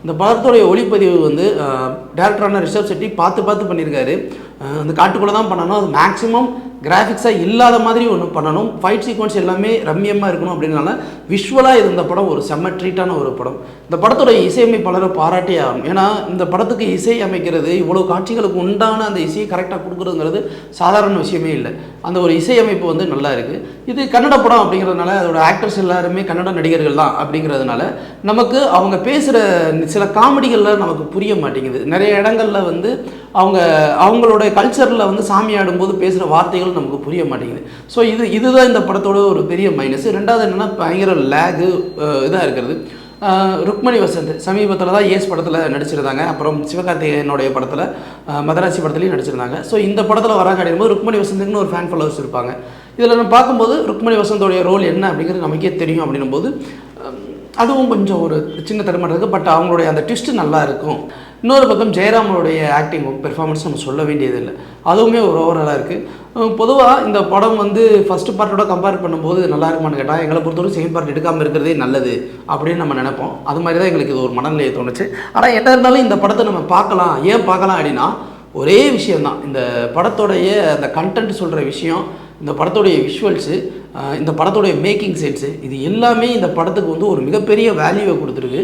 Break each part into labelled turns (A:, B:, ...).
A: இந்த படத்துடைய ஒளிப்பதிவு வந்து டேரக்டரான ரிஷப் செட்டி பார்த்து பண்ணியிருக்காரு. அந்த காட்டுக்குள்ளே தான் பண்ணணும், அது மேக்ஸிமம் கிராஃபிக்ஸாக இல்லாத மாதிரி ஒன்று பண்ணணும், ஃபைட் சீக்வன்ஸ் எல்லாமே ரம்மியமாக இருக்கணும். அப்படின்னால விஷுவலாக இது இந்த படம் ஒரு செம்ம ட்ரீட்டான ஒரு படம். இந்த படத்தோட இசையமைப்பாளரை பாராட்டே ஆகும். ஏன்னா இந்த படத்துக்கு இசை அமைக்கிறது, இவ்வளோ காட்சிகளுக்கு உண்டான அந்த இசையை கரெக்டாக கொடுக்குறதுங்கிறது சாதாரண விஷயமே இல்லை. அந்த ஒரு இசையமைப்பு வந்து நல்லா இருக்குது. இது கன்னட படம் அப்படிங்கிறதுனால அதோட ஆக்டர்ஸ் எல்லாருமே கன்னட நடிகர்கள் தான் அப்படிங்கிறதுனால நமக்கு அவங்க பேசுகிற சில காமெடிகளில் நமக்கு புரிய மாட்டேங்குது. நிறைய இடங்களில் வந்து அவங்களோட கல்ச்சரில் வந்து சாமி ஆடும்போது பேசுகிற வார்த்தைகள் நமக்கு புரிய மாட்டேங்குது. ஸோ இதுதான் இந்த படத்தோட ஒரு பெரிய மைனஸ். ரெண்டாவது என்னென்னா பயங்கர லேகு இதாக இருக்கிறது. ருக்மணி வசந்த் சமீபத்தில் தான் ஏஸ் படத்தில் நடிச்சிருந்தாங்க, அப்புறம் சிவகார்த்திகேயனுடைய படத்தில் மதராசி படத்துலையும் நடிச்சிருந்தாங்க. ஸோ இந்த படத்தில் வராங்க அப்படிங்கும்போது ருக்மணி வசந்துக்குன்னு ஒரு ஃபேன் ஃபாலோவர்ஸ் இருப்பாங்க. இதில் நம்ம பார்க்கும்போது ருக்மணி வசந்தோடைய ரோல் என்ன அப்படிங்கிறது நமக்கே தெரியும். அப்படின்னும் போது அதுவும் கொஞ்சம் ஒரு சின்ன தடுமாட்டம் இருக்குது. பட் அவங்களுடைய அந்த ட்விஸ்ட்டு நல்லா இருக்கும். இன்னொரு பக்கம் ஜெயராமனுடைய ஆக்டிங் பெர்ஃபார்மன்ஸ் நம்ம சொல்ல வேண்டியதில்லை, அதுவுமே ஒரு ஓவராலாக இருக்குது. பொதுவாக இந்த படம் வந்து ஃபஸ்ட்டு பார்ட்டோட கம்பேர் பண்ணும்போது நல்லா இருக்குமான்னு கேட்டால் எங்களை பொறுத்தவரை செகண்ட் பார்ட் எடுக்காமல் இருக்கிறதே நல்லது அப்படின்னு நம்ம நினைப்போம். அது மாதிரி தான் எங்களுக்கு இது ஒரு மனநிலையை தோணுச்சு. ஆனால் என்ன இருந்தாலும் இந்த படத்தை நம்ம பார்க்கலாம். ஏன் பார்க்கலாம் அப்படின்னா ஒரே விஷயந்தான், இந்த படத்தோடைய அந்த கண்டென்ட் சொல்கிற விஷயம், இந்த படத்தோடைய விஷுவல்ஸு, இந்த படத்தோடைய மேக்கிங் சென்ஸு, இது எல்லாமே இந்த படத்துக்கு வந்து ஒரு மிகப்பெரிய வேல்யூவை கொடுத்துருக்கு.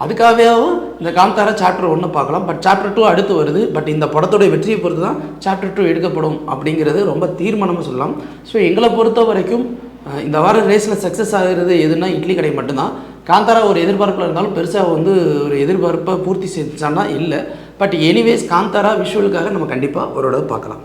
A: அதுக்காகவும் இந்த காந்தாரா சாப்டர் 1 பார்க்கலாம். பட் சாப்டர் 2 அடுத்து வருது. பட் இந்த படத்தோடைய வெற்றியை பொறுத்து தான் சாப்டர் 2 எடுக்கப்படும் அப்படிங்கிறது ரொம்ப தீர்மானமாக சொல்லலாம். ஸோ எங்களை பொறுத்த வரைக்கும் இந்த வார ரேஸில் சக்ஸஸ் ஆகிறது எதுனா இட்லி கடை மட்டும்தான். காந்தாரா ஒரு எதிர்பார்ப்பில் இருந்தாலும் பெருசாக வந்து ஒரு எதிர்பார்ப்பை பூர்த்தி செஞ்சான்னா இல்லை. பட் எனிவேஸ் காந்தாரா விஷுவலுக்காக நம்ம கண்டிப்பாக ஒரு பார்க்கலாம்.